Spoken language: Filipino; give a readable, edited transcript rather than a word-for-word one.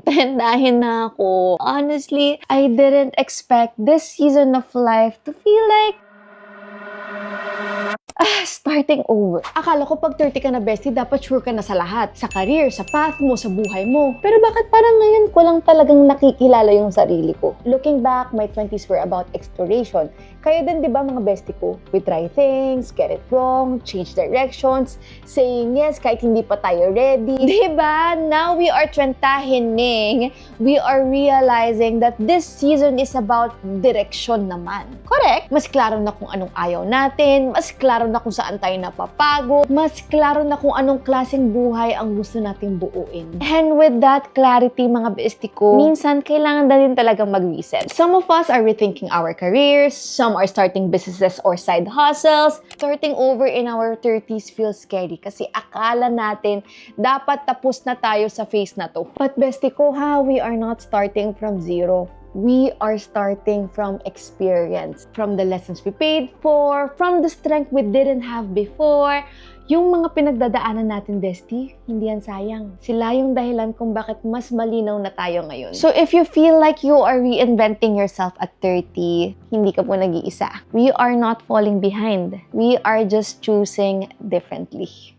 Tendahin na ako. Honestly, I didn't expect this season of life to feel like starting over. Akala ko pag 30 ka na, bestie, dapat sure ka na sa lahat. Sa career, sa path mo, sa buhay mo. Pero bakit parang ngayon ko lang talagang nakikilala yung sarili ko? Looking back, my 20s were about exploration. Kayo din, di ba, mga bestie ko? We try things, get it wrong, change directions, saying yes kahit hindi pa tayo ready. Di ba? Now we are trentahining. We are realizing that this season is about direksyon naman. Correct? Mas klaro na kung anong ayaw natin, mas klaro na kung saan tayo napapagod, mas klaro na kung anong klaseng buhay ang gusto nating buuin. And with that clarity, mga bestie ko, minsan kailangan na din talagang mag-reset. Some of us are rethinking our careers, some are starting businesses or side hustles. Starting over in our 30s feels scary kasi akala natin dapat tapos na tayo sa phase na to. But bestie ko ha, we are not starting from zero. We are starting from experience, from the lessons we paid for, from the strength we didn't have before. Yung mga pinagdadaanan natin, bestie, hindi yan sayang. Sila yung dahilan kung bakit mas malinaw na tayo ngayon. So if you feel like you are reinventing yourself at 30, hindi ka po nag-iisa. We are not falling behind. We are just choosing differently.